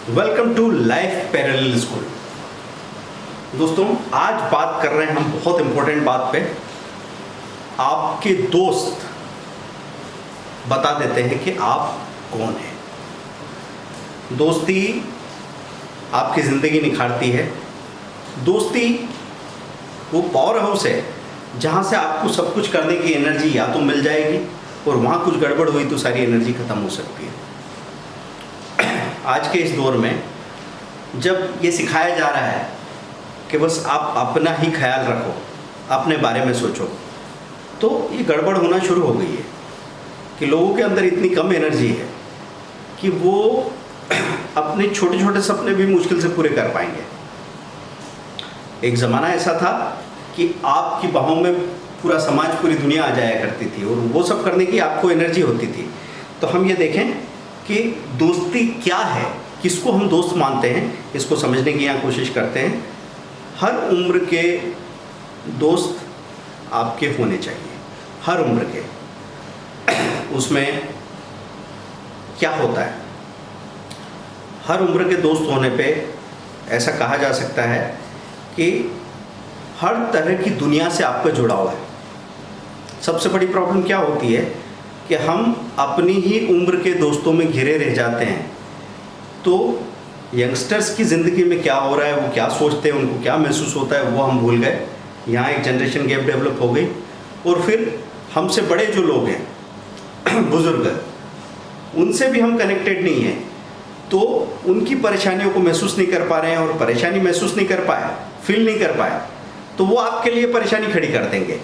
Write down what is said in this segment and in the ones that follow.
Welcome to life parallel school. दोस्तों, आज बात कर रहे हैं हम बहुत इंपॉर्टेंट बात पे। आपके दोस्त बता देते हैं कि आप कौन हैं। दोस्ती आपकी ज़िंदगी निखारती है। दोस्ती वो पावर हाउस है जहाँ से आपको सब कुछ करने की एनर्जी या तो मिल जाएगी और वहाँ कुछ गड़बड़ हुई तो सारी एनर्जी ख़त्म हो सकती है। आज के इस दौर में जब ये सिखाया जा रहा है कि बस आप अपना ही ख्याल रखो, अपने बारे में सोचो, तो ये गड़बड़ होना शुरू हो गई है कि लोगों के अंदर इतनी कम एनर्जी है कि वो अपने छोटे छोटे सपने भी मुश्किल से पूरे कर पाएंगे। एक ज़माना ऐसा था कि आपकी बाहों में पूरा समाज, पूरी दुनिया आ जाया करती थी और वो सब करने की आपको एनर्जी होती थी। तो हम ये देखें कि दोस्ती क्या है, किसको हम दोस्त मानते हैं, इसको समझने की यहाँ कोशिश करते हैं। हर उम्र के दोस्त आपके होने चाहिए, हर उम्र के। उसमें क्या होता है, हर उम्र के दोस्त होने पे ऐसा कहा जा सकता है कि हर तरह की दुनिया से आपका जुड़ाव है। सबसे बड़ी प्रॉब्लम क्या होती है कि हम अपनी ही उम्र के दोस्तों में घिरे रह जाते हैं। तो यंगस्टर्स की ज़िंदगी में क्या हो रहा है, वो क्या सोचते हैं, उनको क्या महसूस होता है, वो हम भूल गए। यहाँ एक जनरेशन गैप डेवलप हो गई। और फिर हमसे बड़े जो लोग हैं बुज़ुर्ग, उनसे भी हम कनेक्टेड नहीं हैं, तो उनकी परेशानियों को महसूस नहीं कर पा रहे हैं। और परेशानी महसूस नहीं कर पाया, फील नहीं कर पाया, तो वो आपके लिए परेशानी खड़ी कर देंगे।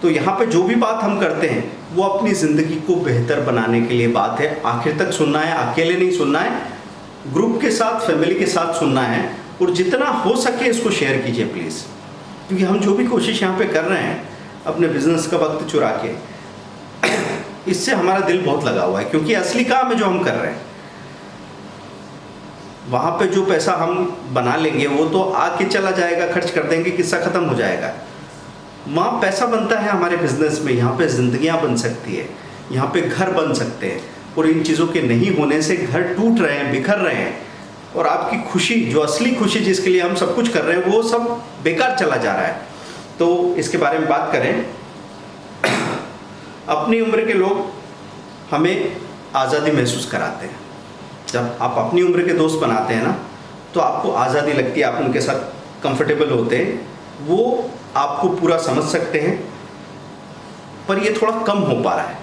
तो यहाँ पे जो भी बात हम करते हैं वो अपनी ज़िंदगी को बेहतर बनाने के लिए बात है। आखिर तक सुनना है, अकेले नहीं सुनना है, ग्रुप के साथ, फैमिली के साथ सुनना है। और जितना हो सके इसको शेयर कीजिए प्लीज़, क्योंकि हम जो भी कोशिश यहाँ पे कर रहे हैं अपने बिजनेस का वक्त चुरा के, इससे हमारा दिल बहुत लगा हुआ है। क्योंकि असली काम है जो हम कर रहे हैं, वहाँ पे जो पैसा हम बना लेंगे वो तो आके चला जाएगा, खर्च कर देंगे, किस्सा ख़त्म हो जाएगा। वहाँ पैसा बनता है हमारे बिजनेस में, यहाँ पे ज़िंदगियाँ बन सकती है, यहाँ पे घर बन सकते हैं। और इन चीज़ों के नहीं होने से घर टूट रहे हैं, बिखर रहे हैं, और आपकी खुशी, जो असली खुशी जिसके लिए हम सब कुछ कर रहे हैं, वो सब बेकार चला जा रहा है। तो इसके बारे में बात करें। अपनी उम्र के लोग हमें आज़ादी महसूस कराते हैं। जब आप अपनी उम्र के दोस्त बनाते हैं ना, तो आपको आज़ादी लगती है, आप उनके साथ कंफर्टेबल होते हैं, वो आपको पूरा समझ सकते हैं। पर ये थोड़ा कम हो पा रहा है।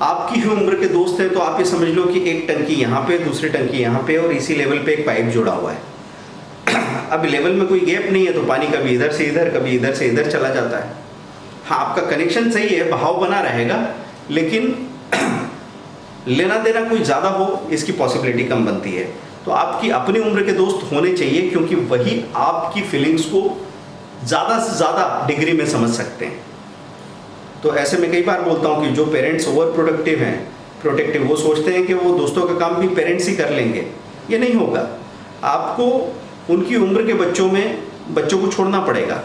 आपकी ही उम्र के दोस्त हैं तो आप ये समझ लो कि एक टंकी यहाँ पे, दूसरी टंकी यहाँ पे, और इसी लेवल पे एक पाइप जोड़ा हुआ है। अब लेवल में कोई गैप नहीं है, तो पानी कभी इधर से इधर, कभी इधर से इधर चला जाता है। हाँ, आपका कनेक्शन सही है, बहाव बना रहेगा, लेकिन लेना देना कोई ज़्यादा हो इसकी पॉसिबिलिटी कम बनती है। तो आपकी अपनी उम्र के दोस्त होने चाहिए, क्योंकि वही आपकी फीलिंग्स को ज़्यादा से ज़्यादा डिग्री में समझ सकते हैं। तो ऐसे में कई बार बोलता हूँ कि जो पेरेंट्स ओवर प्रोटेक्टिव, वो सोचते हैं कि वो दोस्तों का काम भी पेरेंट्स ही कर लेंगे। ये नहीं होगा। आपको उनकी उम्र के बच्चों को छोड़ना पड़ेगा,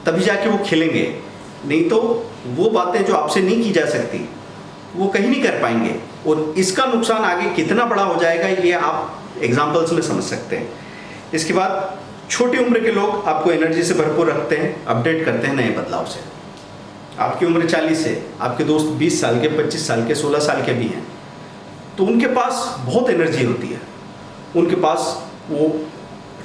तभी जाके वो खिलेंगे। नहीं तो वो बातें जो आपसे नहीं की जा सकती, वो कहीं नहीं कर पाएंगे। और इसका नुकसान आगे कितना बड़ा हो जाएगा, ये आप एग्जाम्पल्स में समझ सकते हैं। इसके बाद छोटी उम्र के लोग आपको एनर्जी से भरपूर रखते हैं, अपडेट करते हैं नए बदलाव से। आपकी उम्र 40 है, आपके दोस्त 20 साल के, 25 साल के, 16 साल के भी हैं, तो उनके पास बहुत एनर्जी होती है। उनके पास वो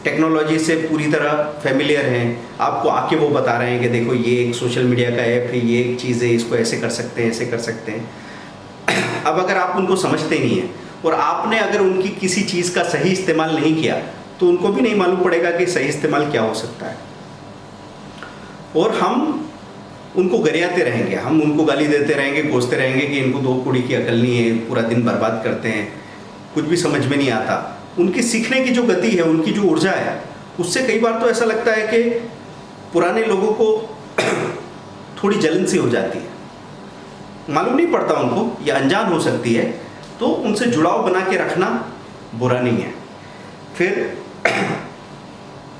टेक्नोलॉजी से पूरी तरह फेमिलियर हैं। आपको आके वो बता रहे हैं कि देखो ये एक सोशल मीडिया का ऐप है, ये एक चीज़ है, इसको ऐसे कर सकते हैं, ऐसे कर सकते हैं। अब अगर आप उनको समझते नहीं हैं और आपने अगर उनकी किसी चीज़ का सही इस्तेमाल नहीं किया, तो उनको भी नहीं मालूम पड़ेगा कि सही इस्तेमाल क्या हो सकता है। और हम उनको गरियाते रहेंगे, हम उनको गाली देते रहेंगे, कोसते रहेंगे कि इनको दो कुड़ी की अकल नहीं है, पूरा दिन बर्बाद करते हैं, कुछ भी समझ में नहीं आता। उनकी सीखने की जो गति है, उनकी जो ऊर्जा है, उससे कई बार तो ऐसा लगता है कि पुराने लोगों को थोड़ी जलन सी हो जाती है। मालूम नहीं पड़ता उनको, या अनजान हो सकती है। तो उनसे जुड़ाव बना के रखना बुरा नहीं है। फिर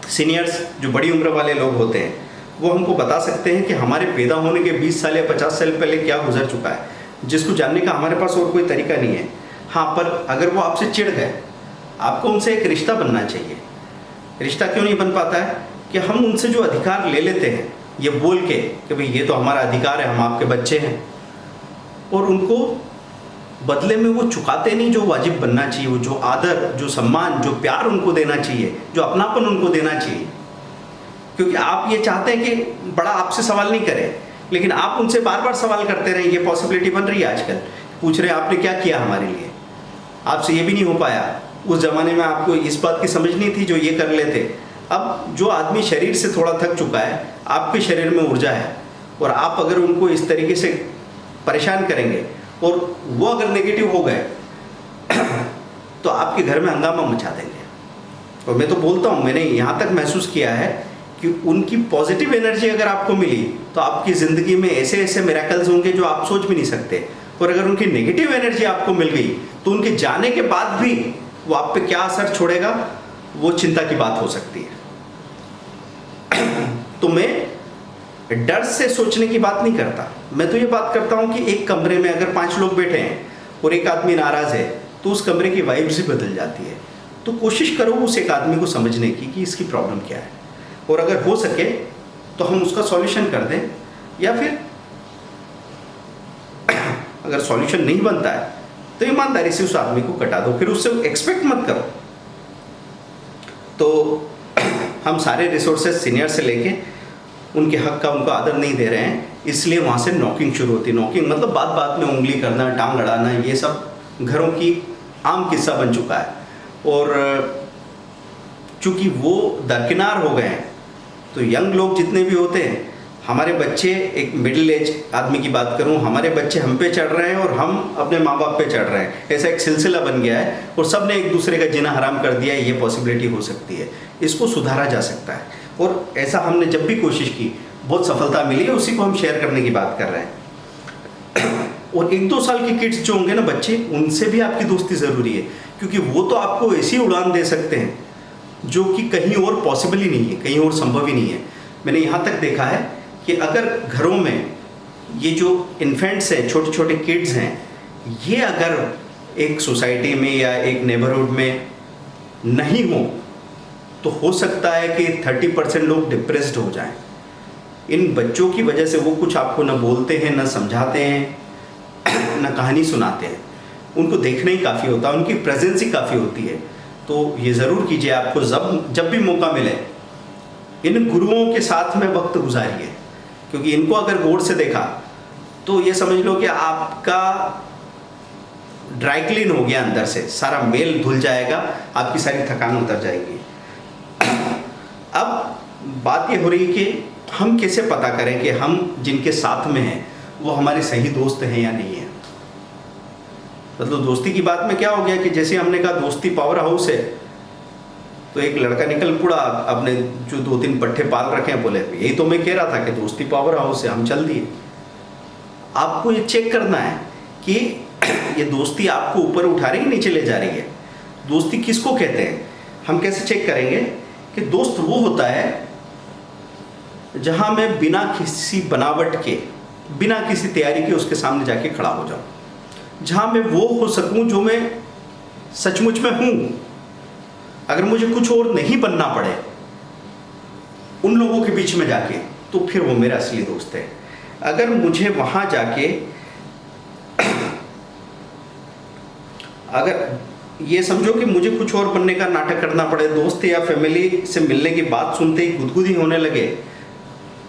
सीनियर्स, जो बड़ी उम्र वाले लोग होते हैं, वो हमको बता सकते हैं कि हमारे पैदा होने के 20 साल या 50 साल पहले क्या गुजर चुका है, जिसको जानने का हमारे पास और कोई तरीका नहीं है। हाँ, पर अगर वो आपसे चिढ़ गए, आपको उनसे एक रिश्ता बनना चाहिए। रिश्ता क्यों नहीं बन पाता है कि हम उनसे जो अधिकार ले लेते हैं ये बोल के कि भाई ये तो हमारा अधिकार है, हम आपके बच्चे हैं, और उनको बदले में वो चुकाते नहीं जो वाजिब बनना चाहिए, वो जो आदर, जो सम्मान, जो प्यार उनको देना चाहिए, जो अपनापन उनको देना चाहिए। क्योंकि आप ये चाहते हैं कि बड़ा आपसे सवाल नहीं करे, लेकिन आप उनसे बार बार सवाल करते रहें। ये पॉसिबिलिटी बन रही है आजकल, पूछ रहे हैं आपने क्या किया हमारे लिए, आपसे ये भी नहीं हो पाया। उस ज़माने में आपको इस बात की समझ नहीं थी जो ये कर लेते। अब जो आदमी शरीर से थोड़ा थक चुका है, आपके शरीर में ऊर्जा है, और आप अगर उनको इस तरीके से परेशान करेंगे और वो अगर नेगेटिव हो गए तो आपके घर में हंगामा मचा देंगे। और मैं तो बोलता हूँ, मैंने यहाँ तक महसूस किया है कि उनकी पॉजिटिव एनर्जी अगर आपको मिली तो आपकी ज़िंदगी में ऐसे ऐसे मिरेकल्स होंगे जो आप सोच भी नहीं सकते। और अगर उनकी नेगेटिव एनर्जी आपको मिल गई तो उनके जाने के बाद भी वो आप पे क्या असर छोड़ेगा, वो चिंता की बात हो सकती है। तो मैं डर से सोचने की बात नहीं करता, मैं तो ये बात करता हूँ कि एक कमरे में अगर 5 लोग बैठे हैं और एक आदमी नाराज़ है तो उस कमरे की वाइब्स ही बदल जाती है। तो कोशिश करो उस एक आदमी को समझने की कि इसकी प्रॉब्लम क्या है, और अगर हो सके तो हम उसका सॉल्यूशन कर दें, या फिर अगर सॉल्यूशन नहीं बनता है तो ईमानदारी से उस आदमी को कटा दो, फिर उससे एक्सपेक्ट मत करो। तो हम सारे रिसोर्सेज सीनियर से लेके उनके हक का उनको आदर नहीं दे रहे हैं, इसलिए वहाँ से नॉकिंग शुरू होती है। नॉकिंग मतलब बात बात में उंगली करना, टांग अड़ाना, ये सब घरों की आम किस्सा बन चुका है। और चूँकि वो दरकिनार हो गए हैं तो यंग लोग जितने भी होते हैं, हमारे बच्चे, एक मिडिल एज आदमी की बात करूं, हमारे बच्चे हम पे चढ़ रहे हैं और हम अपने माँ बाप पे चढ़ रहे हैं। ऐसा एक सिलसिला बन गया है और सब ने एक दूसरे का जीना हराम कर दिया है। ये पॉसिबिलिटी हो सकती है, इसको सुधारा जा सकता है, और ऐसा हमने जब भी कोशिश की बहुत सफलता मिली है, उसी को हम शेयर करने की बात कर रहे हैं। और 1-2 साल के किड्स जो होंगे ना बच्चे, उनसे भी आपकी दोस्ती ज़रूरी है, क्योंकि वो तो आपको ऐसी उड़ान दे सकते हैं जो कि कहीं और पॉसिबल ही नहीं है, कहीं और संभव ही नहीं है। मैंने यहाँ तक देखा है कि अगर घरों में ये जो इन्फेंट्स हैं, छोटे छोटे किड्स हैं, ये अगर एक सोसाइटी में या एक नेबरहुड में नहीं हो तो हो सकता है कि 30% लोग डिप्रेस्ड हो जाएं। इन बच्चों की वजह से वो कुछ आपको न बोलते हैं, न समझाते हैं, न कहानी सुनाते हैं। उनको देखना ही काफ़ी होता है, उनकी प्रेजेंस ही काफ़ी होती है। तो ये ज़रूर कीजिए, आपको जब भी मौका मिले इन गुरुओं के साथ में वक्त गुजारिए, क्योंकि इनको अगर गौर से देखा तो ये समझ लो कि आपका ड्राई क्लीन हो गया अंदर से, सारा मेल धुल जाएगा, आपकी सारी थकान उतर जाएगी। अब बात ये हो रही है कि हम कैसे पता करें कि हम जिनके साथ में हैं वो हमारे सही दोस्त हैं या नहीं है। मतलब दोस्ती की बात में क्या हो गया कि जैसे हमने कहा दोस्ती पावर हाउस है, तो एक लड़का निकल पड़ा, अपने जो 2-3 पट्टे पाल रखे हैं, बोले यही तो मैं कह रहा था कि दोस्ती पावर हाउस है, हम चल दिए। आपको ये चेक करना है कि ये दोस्ती आपको ऊपर उठा रही है, नीचे ले जा रही है। दोस्ती किसको कहते हैं? हम कैसे चेक करेंगे कि दोस्त वो होता है जहां मैं बिना किसी बनावट के, बिना किसी तैयारी के उसके सामने जाके खड़ा हो जाऊं, जहां मैं वो हो सकूं जो मैं सचमुच में हूं। अगर मुझे कुछ और नहीं बनना पड़े उन लोगों के बीच में जाके, तो फिर वो मेरा असली दोस्त है। अगर मुझे वहां जाके अगर ये समझो कि मुझे कुछ और बनने का नाटक करना पड़े, दोस्त या फैमिली से मिलने की बात सुनते ही गुदगुदी होने लगे,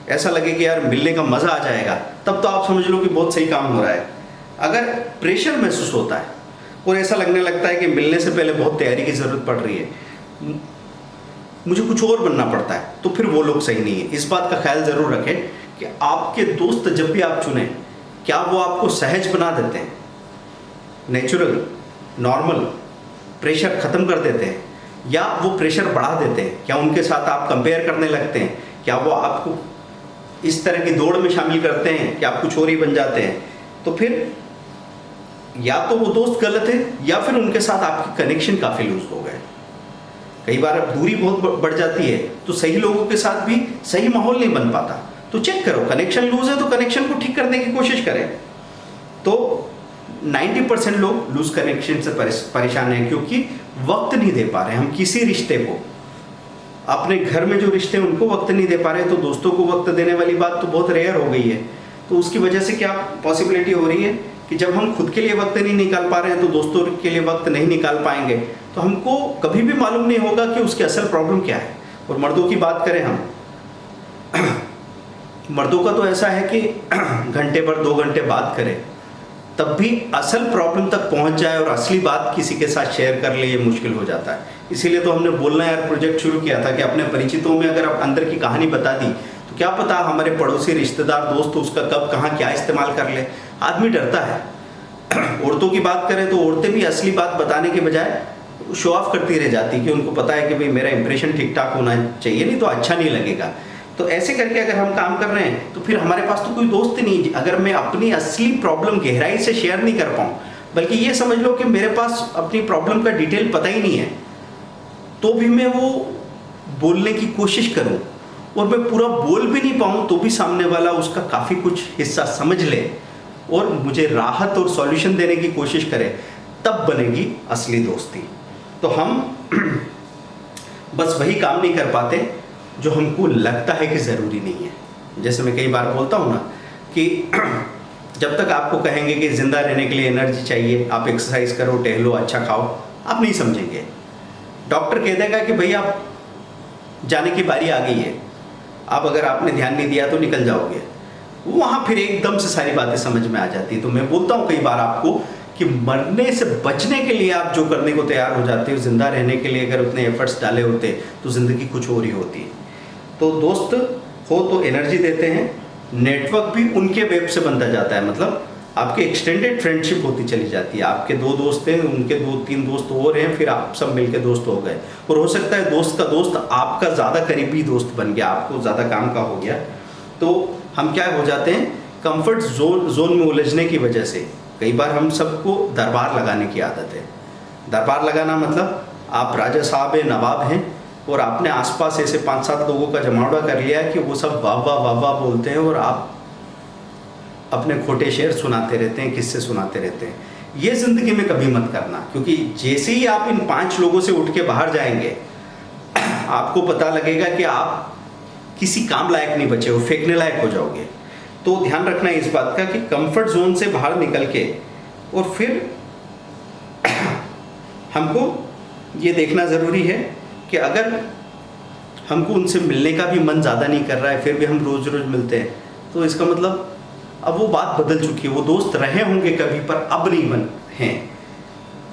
ऐसा लगे कि यार मिलने का मज़ा आ जाएगा, तब तो आप समझ लो कि बहुत सही काम हो रहा है। अगर प्रेशर महसूस होता है और ऐसा लगने लगता है कि मिलने से पहले बहुत तैयारी की ज़रूरत पड़ रही है, मुझे कुछ और बनना पड़ता है, तो फिर वो लोग सही नहीं है। इस बात का ख्याल ज़रूर रखें कि आपके दोस्त जब भी आप चुनें, क्या वो आपको सहज बना देते हैं, नेचुरल, नॉर्मल, प्रेशर ख़त्म कर देते हैं, या वो प्रेशर बढ़ा देते हैं? क्या उनके साथ आप कंपेयर करने लगते हैं? क्या वो आपको इस तरह की दौड़ में शामिल करते हैं कि आप कुछ और ही बन जाते हैं? तो फिर या तो वो दोस्त गलत है, या फिर उनके साथ आपकी कनेक्शन काफ़ी लूज हो गए। कई बार अब दूरी बहुत बढ़ जाती है, तो सही लोगों के साथ भी सही माहौल नहीं बन पाता। तो चेक करो, कनेक्शन लूज है तो कनेक्शन को ठीक करने की कोशिश करें। तो 90% लोग लूज कनेक्शन से परेशान हैं क्योंकि वक्त नहीं दे पा रहे हैं हम किसी रिश्ते को। अपने घर में जो रिश्ते हैं उनको वक्त नहीं दे पा रहे, तो दोस्तों को वक्त देने वाली बात तो बहुत रेयर हो गई है। तो उसकी वजह से क्या पॉसिबिलिटी हो रही है कि जब हम खुद के लिए वक्त नहीं निकाल पा रहे हैं तो दोस्तों के लिए वक्त नहीं निकाल पाएंगे, तो हमको कभी भी मालूम नहीं होगा कि उसकी असल प्रॉब्लम क्या है। और मर्दों की बात करें हम, मर्दों का तो ऐसा है कि घंटे भर 2 घंटे बात करें तब भी असल प्रॉब्लम तक पहुंच जाए और असली बात किसी के साथ शेयर कर ले, ये मुश्किल हो जाता है। इसीलिए तो हमने बोलना यार प्रोजेक्ट शुरू किया था कि अपने परिचितों में अगर आप अंदर की कहानी बता दी तो क्या पता हमारे पड़ोसी रिश्तेदार दोस्त उसका कब कहाँ क्या इस्तेमाल कर ले। आदमी डरता है। औरतों की बात करें तो औरतें भी असली बात बताने के बजाय शो ऑफ करती रह जाती कि उनको पता है कि भाई मेरा इंप्रेशन ठीक ठाक होना चाहिए, नहीं तो अच्छा नहीं लगेगा। तो ऐसे करके अगर हम काम कर रहे हैं तो फिर हमारे पास तो कोई दोस्त नहीं। अगर मैं अपनी असली प्रॉब्लम गहराई से शेयर नहीं कर पाऊँ, बल्कि ये समझ लो कि मेरे पास अपनी प्रॉब्लम का डिटेल पता ही नहीं है, तो भी मैं वो बोलने की कोशिश करूं और मैं पूरा बोल भी नहीं पाऊं तो भी सामने वाला उसका काफ़ी कुछ हिस्सा समझ ले और मुझे राहत और सॉल्यूशन देने की कोशिश करे, तब बनेगी असली दोस्ती। तो हम बस वही काम नहीं कर पाते जो हमको लगता है कि ज़रूरी नहीं है। जैसे मैं कई बार बोलता हूँ ना कि जब तक आपको कहेंगे कि ज़िंदा रहने के लिए एनर्जी चाहिए, आप एक्सरसाइज करो, टहलो, अच्छा खाओ, आप नहीं समझेंगे। डॉक्टर कह देगा कि भाई आप जाने की बारी आ गई है, अब अगर आपने ध्यान नहीं दिया तो निकल जाओगे। वहाँ फिर एकदम से सारी बातें समझ में आ जाती है। तो मैं बोलता हूँ कई बार आपको कि मरने से बचने के लिए आप जो करने को तैयार हो जाते हो, ज़िंदा रहने के लिए अगर उतने एफर्ट्स डाले होते तो ज़िंदगी कुछ और ही होती। तो दोस्त हो तो एनर्जी देते हैं, नेटवर्क भी उनके वेब से बनता जाता है। मतलब आपके एक्सटेंडेड फ्रेंडशिप होती चली जाती है। आपके 2 दोस्त हैं, उनके 2-3 दोस्त और हैं, फिर आप सब मिलके दोस्त हो गए। और हो सकता है दोस्त का दोस्त आपका ज़्यादा करीबी दोस्त बन गया, आपको ज़्यादा काम का हो गया। तो हम क्या हो जाते हैं, कंफर्ट जोन में उलझने की वजह से कई बार हम सबको दरबार लगाने की आदत है। दरबार लगाना मतलब आप राजा साहब हैं, नवाब हैं, और आपने आसपास ऐसे 5-7 लोगों का जमावड़ा कर लिया है कि वो सब वाह वाह वाह वाह बोलते हैं और आप अपने खोटे शेर सुनाते रहते हैं, किस्से सुनाते रहते हैं। ये ज़िंदगी में कभी मत करना, क्योंकि जैसे ही आप इन 5 लोगों से उठ के बाहर जाएंगे आपको पता लगेगा कि आप किसी काम लायक नहीं बचे हो, फेंकने लायक हो जाओगे। तो ध्यान रखना है इस बात का कि कंफर्ट जोन से बाहर निकल के और फिर हमको ये देखना ज़रूरी है कि अगर हमको उनसे मिलने का भी मन ज़्यादा नहीं कर रहा है, फिर भी हम रोज़ रोज़ मिलते हैं, तो इसका मतलब अब वो बात बदल चुकी है। वो दोस्त रहे होंगे कभी पर अब नहीं बन हैं,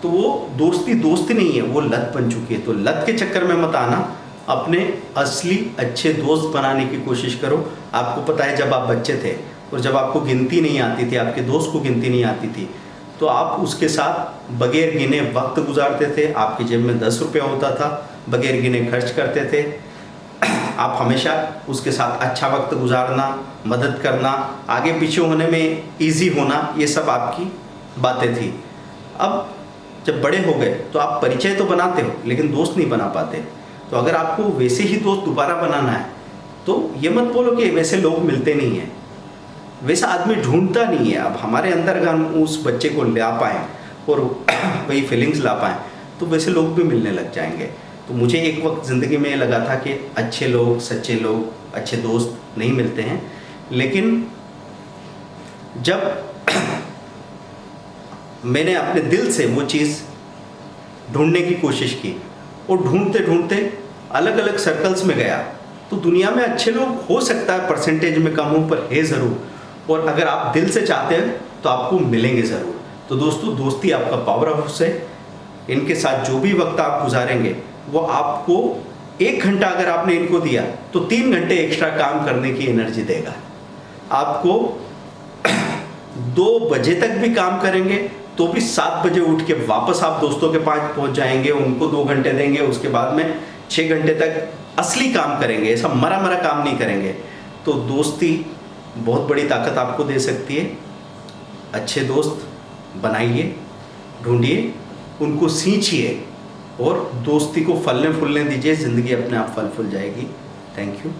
तो वो दोस्ती नहीं है, वो लत बन चुकी है। तो लत के चक्कर में मत आना, अपने असली अच्छे दोस्त बनाने की कोशिश करो। आपको पता है जब आप बच्चे थे और जब आपको गिनती नहीं आती थी, आपके दोस्त को गिनती नहीं आती थी, तो आप उसके साथ बगैर गिने वक्त गुजारते थे। आपकी जेब में 10 रुपया होता था, बगैर गिने खर्च करते थे। आप हमेशा उसके साथ अच्छा वक्त गुजारना, मदद करना, आगे पीछे होने में इजी होना, ये सब आपकी बातें थी। अब जब बड़े हो गए तो आप परिचय तो बनाते हो लेकिन दोस्त नहीं बना पाते। तो अगर आपको वैसे ही दोस्त दोबारा बनाना है तो ये मत बोलो कि वैसे लोग मिलते नहीं हैं, वैसा आदमी ढूंढता नहीं है। अब हमारे अंदर अगर हम उस बच्चे को ला पाएँ और वही फीलिंग्स ला पाएँ तो वैसे लोग भी मिलने लग जाएंगे। तो मुझे एक वक्त ज़िंदगी में लगा था कि अच्छे लोग, सच्चे लोग, अच्छे दोस्त नहीं मिलते हैं, लेकिन जब मैंने अपने दिल से वो चीज़ ढूंढने की कोशिश की और ढूंढते ढूंढते अलग अलग सर्कल्स में गया, तो दुनिया में अच्छे लोग हो सकता है परसेंटेज में कम हो, पर है ज़रूर। और अगर आप दिल से चाहते हैं तो आपको मिलेंगे ज़रूर। तो दोस्तों, दोस्ती आपका पावर हाउस है। इनके साथ जो भी वक्त आप गुजारेंगे वो आपको 1 घंटा अगर आपने इनको दिया तो 3 घंटे एक्स्ट्रा काम करने की एनर्जी देगा। आपको 2 बजे तक भी काम करेंगे तो भी 7 बजे उठ के वापस आप दोस्तों के पास पहुंच जाएंगे, उनको 2 घंटे देंगे, उसके बाद में 6 घंटे तक असली काम करेंगे, ऐसा मरा मरा काम नहीं करेंगे। तो दोस्ती बहुत बड़ी ताकत आपको दे सकती है। अच्छे दोस्त बनाइए, ढूंढिए, उनको सींचिए और दोस्ती को फलने फूलने दीजिए। ज़िंदगी अपने आप फल फूल जाएगी। Thank you.